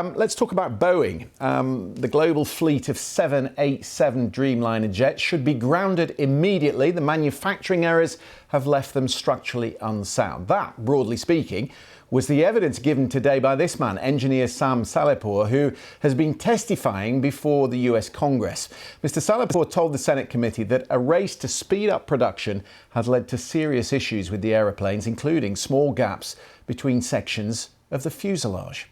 Let's talk about Boeing. The global fleet of 787 Dreamliner jets should be grounded immediately. The manufacturing errors have left them structurally unsound. That, broadly speaking, was the evidence given today by this man, engineer Sam Salehpour, who has been testifying before the US Congress. Mr. Salehpour told the Senate committee that a race to speed up production had led to serious issues with the aeroplanes, including small gaps between sections of the fuselage.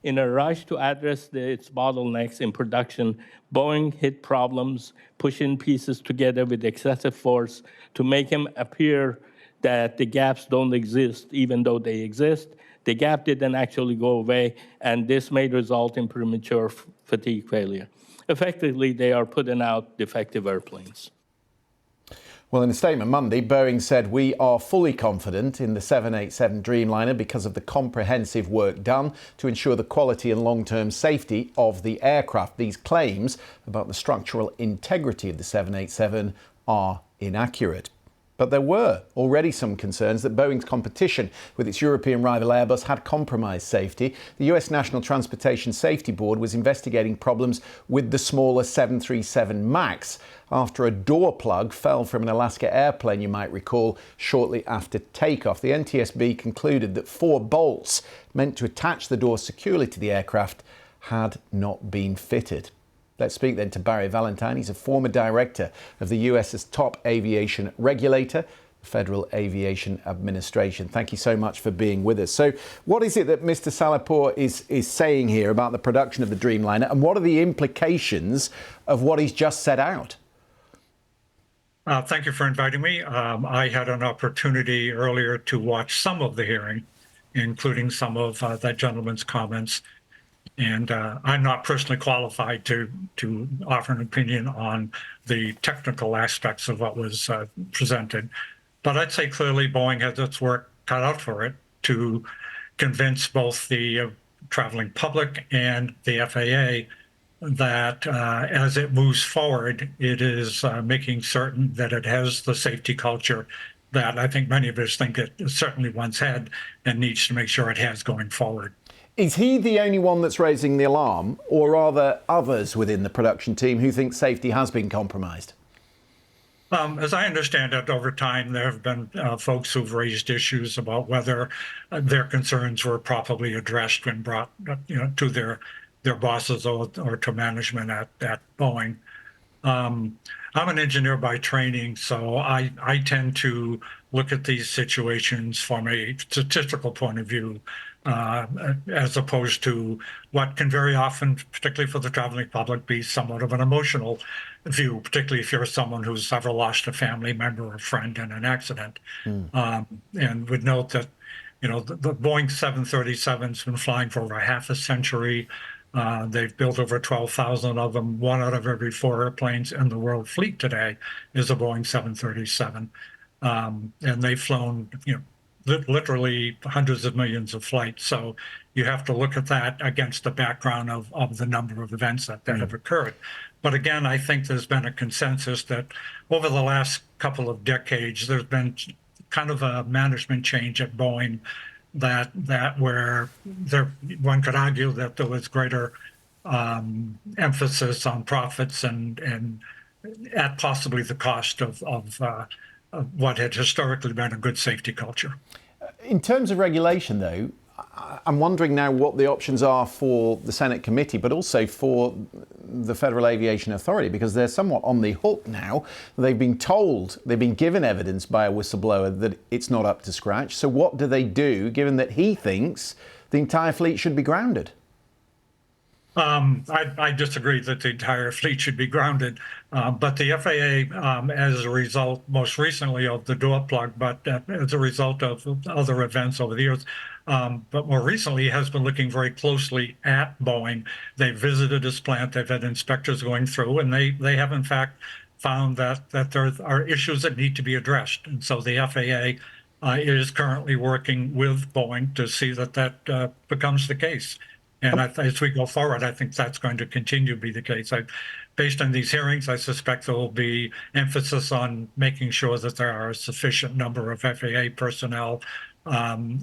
In a rush to address its bottlenecks in production, Boeing hit problems, pushing pieces together with excessive force to make them appear that the gaps don't exist, even though they exist. The gap didn't actually go away, and this may result in premature fatigue failure. Effectively, they are putting out defective airplanes. Well, in a statement Monday, Boeing said, "We are fully confident in the 787 Dreamliner because of the comprehensive work done to ensure the quality and long-term safety of the aircraft." These claims about the structural integrity of the 787 are inaccurate. But there were already some concerns that Boeing's competition with its European rival Airbus had compromised safety. The US National Transportation Safety Board was investigating problems with the smaller 737 MAX after a door plug fell from an Alaska airplane, you might recall, shortly after takeoff. The NTSB concluded that 4 bolts meant to attach the door securely to the aircraft had not been fitted. Let's speak then to Barry Valentine. He's a former director of the US's top aviation regulator, the Federal Aviation Administration. Thank you so much for being with us. So what is it that Mr. Salehpour is saying here about the production of the Dreamliner, and what are the implications of what he's just set out? Thank you for inviting me. I had an opportunity earlier to watch some of the hearing, including some of that gentleman's comments. And I'm not personally qualified to offer an opinion on the technical aspects of what was presented. But I'd say clearly Boeing has its work cut out for it to convince both the traveling public and the FAA that as it moves forward, it is making certain that it has the safety culture that I think many of us think it certainly once had and needs to make sure it has going forward. Is he the only one that's raising the alarm, or are there others within the production team who think safety has been compromised? As I understand it, over time, there have been folks who've raised issues about whether their concerns were properly addressed when brought to their bosses or to management at Boeing. I'm an engineer by training, so I tend to look at these situations from a statistical point of view, as opposed to what can very often, particularly for the traveling public, be somewhat of an emotional view, particularly if you're someone who's ever lost a family member or friend in an accident. And would note that, the Boeing 737's been flying for over half a century. They've built over 12,000 of them. 1 out of every 4 airplanes in the world fleet today is a Boeing 737. And they've flown, literally hundreds of millions of flights. So you have to look at that against the background of the number of events that have occurred. But again, I think there's been a consensus that over the last couple of decades, there's been kind of a management change at Boeing that where one could argue that there was greater emphasis on profits and at possibly the cost of what had historically been a good safety culture. In terms of regulation, though, I'm wondering now what the options are for the Senate committee, but also for the Federal Aviation Authority, because they're somewhat on the hook now. They've been given evidence by a whistleblower that it's not up to scratch. So what do they do, given that he thinks the entire fleet should be grounded? I disagree that the entire fleet should be grounded, but the FAA, as a result, most recently of the door plug, but as a result of other events over the years, but more recently has been looking very closely at Boeing. They visited his plant, they've had inspectors going through, and they have in fact found that there are issues that need to be addressed. And so the FAA is currently working with Boeing to see that becomes the case. And as we go forward, I think that's going to continue to be the case. Based on these hearings, I suspect there will be emphasis on making sure that there are a sufficient number of FAA personnel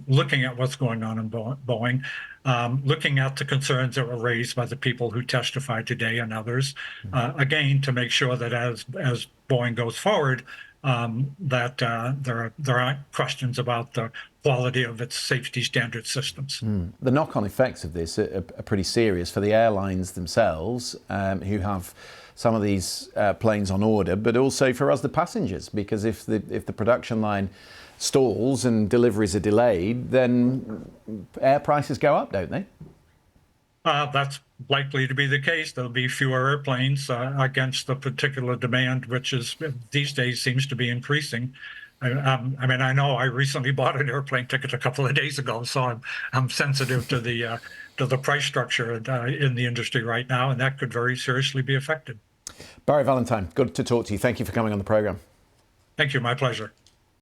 looking at what's going on in Boeing. looking at the concerns that were raised by the people who testified today and others, again, to make sure that as Boeing goes forward, that there aren't questions about the quality of its safety standard systems. The knock-on effects of this are pretty serious for the airlines themselves, who have some of these planes on order, but also for us, the passengers, because if the production line stalls and deliveries are delayed, then air prices go up, don't they? That's likely to be the case. There'll be fewer airplanes against the particular demand, which is these days seems to be increasing. I mean, I know I recently bought an airplane ticket a couple of days ago, so I'm sensitive to the price structure in the industry right now, and that could very seriously be affected. Barry Valentine, good to talk to you. Thank you for coming on the programme. Thank you. My pleasure.